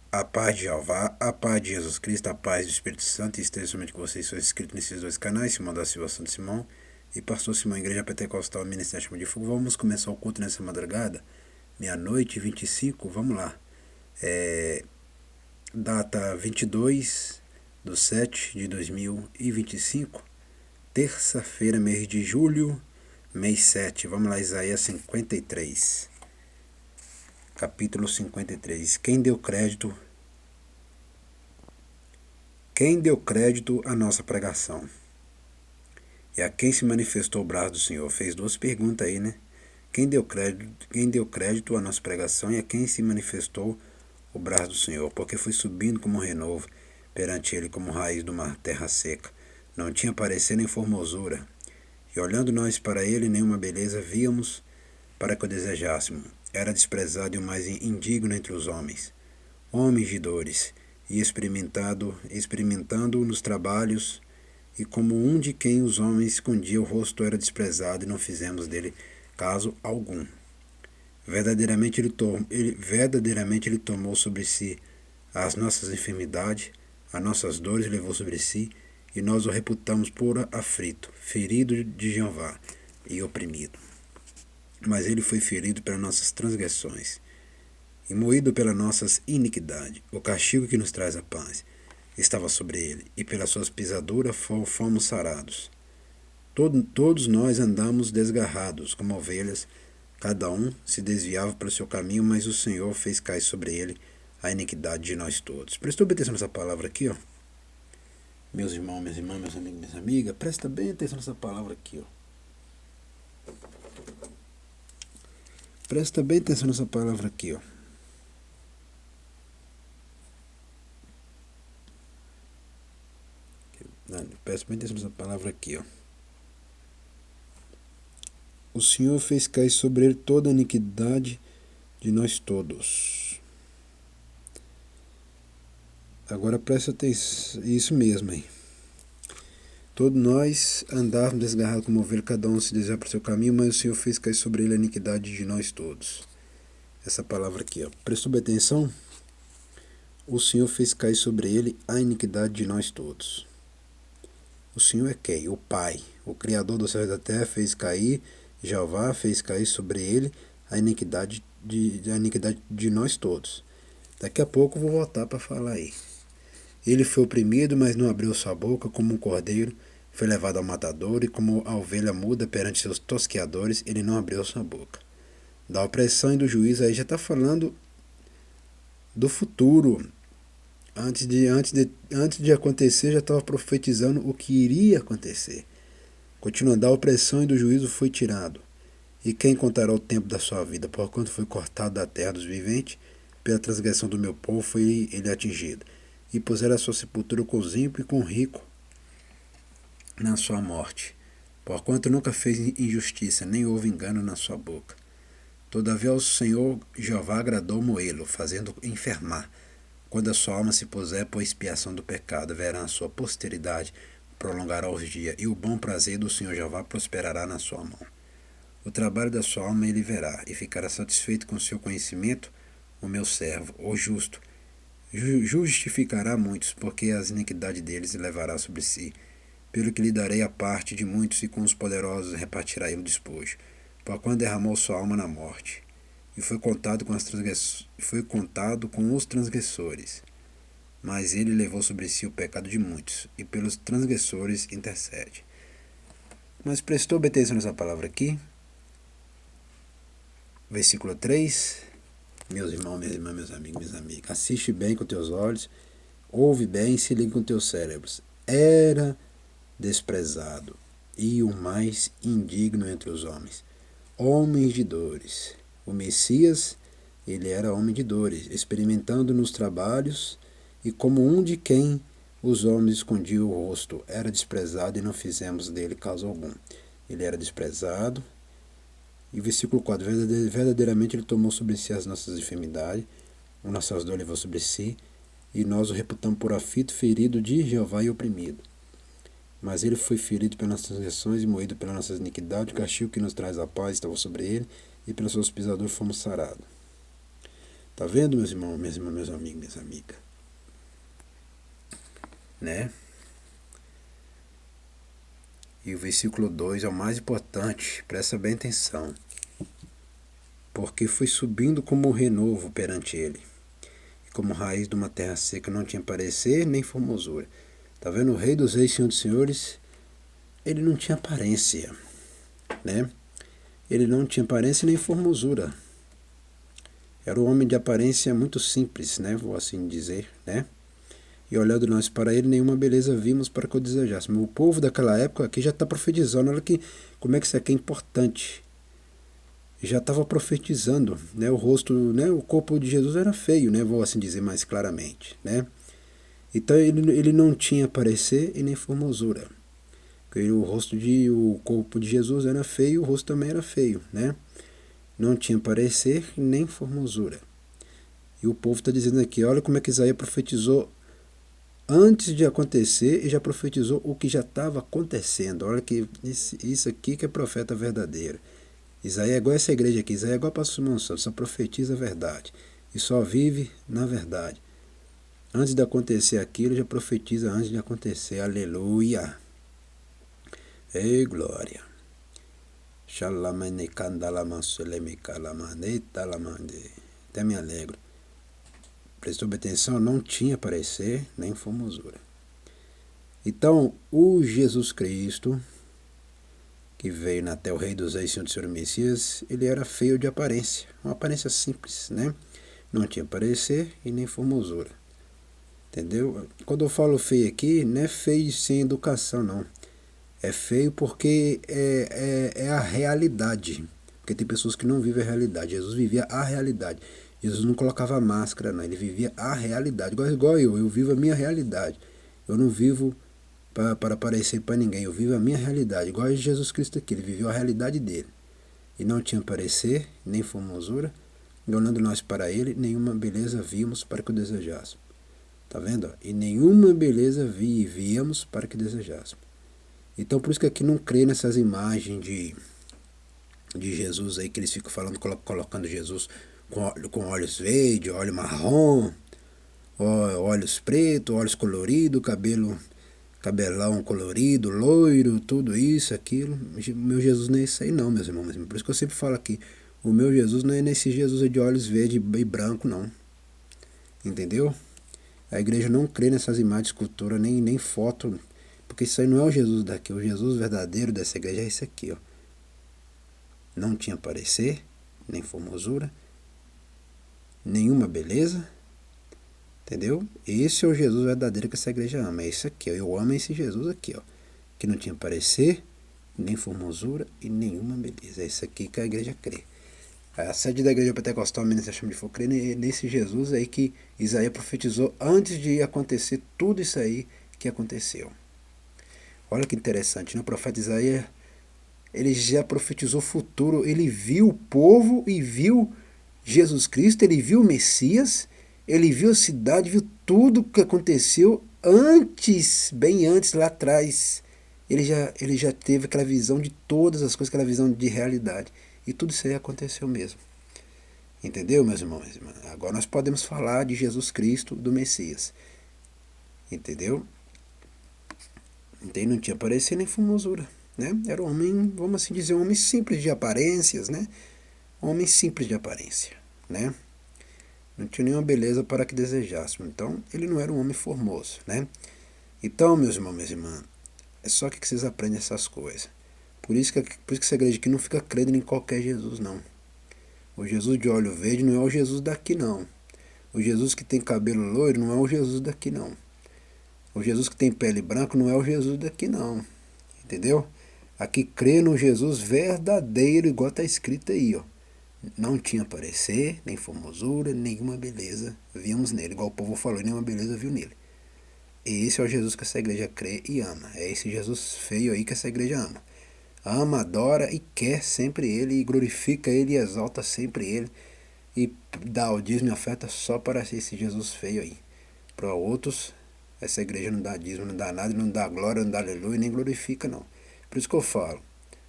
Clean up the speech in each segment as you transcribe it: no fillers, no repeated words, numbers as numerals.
A paz de Jeová, a paz de Jesus Cristo, a paz do Espírito Santo, e esteja somente com vocês. Sou inscrito nesses dois canais, Simão da Silva Santo Simão e Pastor Simão, Igreja Pentecostal, Ministério Chama de Fogo. Vamos começar o culto nessa madrugada, meia-noite, 25, vamos lá. Data 22/7/2025, terça-feira, mês de julho, mês 7. Vamos lá, Isaías 53, capítulo 53. Quem deu crédito à nossa pregação? E a quem se manifestou o braço do Senhor? Fez duas perguntas aí, né? Quem deu crédito à nossa pregação e a quem se manifestou o braço do Senhor? Porque foi subindo como um renovo perante ele, como raiz de uma terra seca. Não tinha parecer nem formosura. E olhando nós para ele, nenhuma beleza víamos para que o desejássemos. Era desprezado e o mais indigno entre os homens. Homens de dores, e experimentando nos trabalhos, e como um de quem os homens escondiam o rosto era desprezado, e não fizemos dele caso algum. Verdadeiramente ele tomou sobre si as nossas enfermidades, as nossas dores levou sobre si, e nós o reputamos por aflito, ferido de Jeová e oprimido. Mas ele foi ferido pelas nossas transgressões e moído pelas nossas iniquidades. O castigo que nos traz a paz estava sobre ele, e pelas suas pisaduras fomos sarados. Todos nós andamos desgarrados, como ovelhas, cada um se desviava para o seu caminho, mas o Senhor fez cair sobre ele a iniquidade de nós todos. Prestou bem atenção nessa palavra aqui, ó. Meus irmãos, minhas irmãs, meus amigos, minhas amigas, presta bem atenção nessa palavra aqui, ó. Presta bem atenção nessa palavra aqui, ó. Presta bem atenção nessa palavra aqui, ó. O Senhor fez cair sobre ele toda a iniquidade de nós todos. Agora presta atenção, isso mesmo aí. Todos nós andávamos desgarrados como ovelha, cada um se desviava para o seu caminho, mas o Senhor fez cair sobre ele a iniquidade de nós todos. Essa palavra aqui, ó. Prestou bem atenção? O Senhor fez cair sobre ele a iniquidade de nós todos. O Senhor é quem? O Pai, o Criador dos céus e da terra, fez cair, Jeová fez cair sobre ele a iniquidade de nós todos. Daqui a pouco eu vou voltar para falar aí. Ele foi oprimido, mas não abriu sua boca, como um cordeiro foi levado ao matador, e como a ovelha muda perante seus tosqueadores, ele não abriu sua boca. Da opressão e do juízo, aí já está falando do futuro. Antes de acontecer, já estava profetizando o que iria acontecer. Continuando, da opressão e do juízo foi tirado. E quem contará o tempo da sua vida? Porquanto foi cortado da terra dos viventes, pela transgressão do meu povo foi ele atingido. E puseram a sua sepultura com os ímpios e com o rico na sua morte. Porquanto nunca fez injustiça, nem houve engano na sua boca. Todavia o Senhor Jeová agradou moê-lo, fazendo enfermar. Quando a sua alma se puser por expiação do pecado, verá a sua posteridade, prolongará os dias, e o bom prazer do Senhor Jeová prosperará na sua mão. O trabalho da sua alma ele verá, e ficará satisfeito com o seu conhecimento, o meu servo, o justo. Justificará muitos, porque as iniquidades deles levará sobre si. Pelo que lhe darei a parte de muitos, e com os poderosos repartirá ele o despojo. Porquanto derramou sua alma na morte, e foi contado com os transgressores. Mas ele levou sobre si o pecado de muitos, e pelos transgressores intercede. Mas prestou bem atenção nessa palavra aqui? Versículo 3. Meus irmãos, minhas irmãs, meus amigos, minhas amigas, assiste bem com teus olhos, ouve bem e se liga com teus cérebros. Era desprezado e o mais indigno entre os homens. Homens de dores. O Messias, ele era homem de dores, experimentando nos trabalhos, e como um de quem os homens escondiam o rosto, era desprezado e não fizemos dele caso algum. Ele era desprezado. E versículo 4, verdadeiramente ele tomou sobre si as nossas enfermidades, as nossas dores levou sobre si, e nós o reputamos por aflito, ferido de Jeová e oprimido. Mas ele foi ferido pelas nossas transgressões e moído pelas nossas iniquidades, o castigo que nos traz a paz estava sobre ele, e pelas suas pisaduras fomos sarados. Tá vendo, meus irmãos, meus amigos, minhas amigas? Né? E o versículo 2 é o mais importante, presta bem atenção. Porque foi subindo como renovo perante ele, e como raiz de uma terra seca não tinha parecer nem formosura. Tá vendo? O Rei dos Reis, Senhor dos Senhores, ele não tinha aparência, né? Ele não tinha aparência nem formosura. Era um homem de aparência muito simples, né? Vou assim dizer, né? E olhando nós para ele, nenhuma beleza vimos para que o desejássemos. O povo daquela época aqui já está profetizando. Olha que, como é que isso aqui é importante. Já estava profetizando, né? O rosto, né? O corpo de Jesus era feio, né? Vou assim dizer mais claramente, né? Então ele não tinha parecer e nem formosura. Porque o corpo de Jesus era feio, o rosto também era feio, né? Não tinha parecer nem formosura. E o povo está dizendo aqui, olha como é que Isaías profetizou antes de acontecer e já profetizou o que já estava acontecendo. Olha que isso aqui que é profeta verdadeiro. Isaías é igual essa igreja aqui, Isaías é igual a pastor Simão Santos, só profetiza a verdade e só vive na verdade. Antes de acontecer aquilo, já profetiza antes de acontecer. Aleluia. Ei, glória. Até me alegro. Prestou atenção, não tinha parecer nem formosura. Então, o Jesus Cristo, que veio na terra, o Rei dos Reis, Senhor do Senhor Messias, ele era feio de aparência, uma aparência simples, né? Não tinha parecer e nem formosura. Entendeu? Quando eu falo feio aqui, não é feio sem educação, não. É feio porque é a realidade. Porque tem pessoas que não vivem a realidade. Jesus vivia a realidade. Jesus não colocava máscara, não. Ele vivia a realidade. Igual eu vivo a minha realidade. Eu não vivo para parecer para ninguém. Eu vivo a minha realidade. Igual Jesus Cristo aqui. Ele viveu a realidade dele. E não tinha parecer, nem formosura. E olhando nós para ele, nenhuma beleza vimos para que o desejássemos. Tá vendo? E nenhuma beleza víamos para que desejássemos. Então por isso que aqui não crê nessas imagens de Jesus aí que eles ficam falando, colocando Jesus com olhos verdes, olho marrom, olhos pretos, olhos coloridos, cabelão colorido, loiro, tudo isso, aquilo. Meu Jesus não é isso aí não, meus irmãos. Por isso que eu sempre falo aqui, o meu Jesus não é nesse Jesus de olhos verdes e branco, não. Entendeu? A igreja não crê nessas imagens de escultura, nem foto, porque isso aí não é o Jesus daqui. O Jesus verdadeiro dessa igreja é esse aqui, ó. Não tinha parecer, nem formosura, nenhuma beleza, entendeu? Esse é o Jesus verdadeiro que essa igreja ama, é esse aqui, ó. Eu amo esse Jesus aqui, ó, que não tinha parecer, nem formosura e nenhuma beleza. É esse aqui que a igreja crê. A sede da igreja pentecostal Minas chama de crê nesse Jesus aí que Isaías profetizou antes de acontecer tudo isso aí que aconteceu. Olha que interessante, né? O profeta Isaías, ele já profetizou o futuro, ele viu o povo e viu Jesus Cristo, ele viu o Messias, ele viu a cidade, viu tudo que aconteceu antes, bem antes, lá atrás. Ele já teve aquela visão de todas as coisas, aquela visão de realidade. E tudo isso aí aconteceu mesmo. Entendeu, meus irmãos? Agora nós podemos falar de Jesus Cristo, do Messias. Entendeu? Então não tinha parecer nem formosura, né? Era um homem, vamos assim dizer, um homem simples de aparências, né? Um homem simples de aparência, né? Não tinha nenhuma beleza para que desejássemos. Então, ele não era um homem formoso, né? Então, meus irmãos, minhas irmãs, é só que vocês aprendem essas coisas. Por isso que essa igreja aqui não fica crendo em qualquer Jesus, não. O Jesus de olho verde não é o Jesus daqui, não. O Jesus que tem cabelo loiro não é o Jesus daqui, não. O Jesus que tem pele branca não é o Jesus daqui, não. Entendeu? Aqui crê no Jesus verdadeiro, igual está escrito aí, ó. Não tinha parecer, nem formosura, nenhuma beleza vimos nele. Igual o povo falou, nenhuma beleza viu nele. E esse é o Jesus que essa igreja crê e ama. É esse Jesus feio aí que essa igreja ama. Ama, adora e quer sempre ele, e glorifica ele e exalta sempre ele. E dá o dízimo e oferta só para esse Jesus feio aí. Para outros, essa igreja não dá dízimo, não dá nada, não dá glória, não dá aleluia, nem glorifica não. Por isso que eu falo,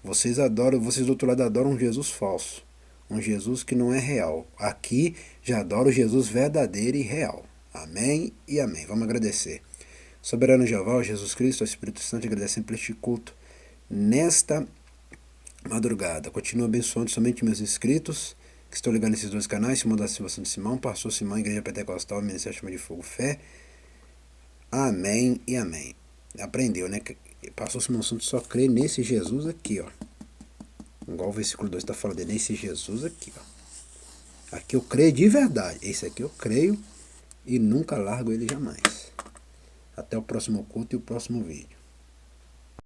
vocês do outro lado adoram um Jesus falso. um Jesus que não é real. Aqui já adoro o Jesus verdadeiro e real. Amém e amém. Vamos agradecer. Soberano Jeová, ó Jesus Cristo, ao Espírito Santo, agradecendo por este culto nesta madrugada. Continua abençoando somente meus inscritos que estão ligados nesses dois canais, Simão da Silva Santo Simão, Pastor Simão, Igreja Pentecostal, Ministério Chama de Fogo Fé. Amém e amém. Aprendeu, né? Pastor Simão Santos só crê nesse Jesus aqui, ó. Igual o versículo 2 está falando, nesse Jesus aqui, ó. Aqui eu creio de verdade. Esse aqui eu creio e nunca largo ele jamais. Até o próximo culto e o próximo vídeo.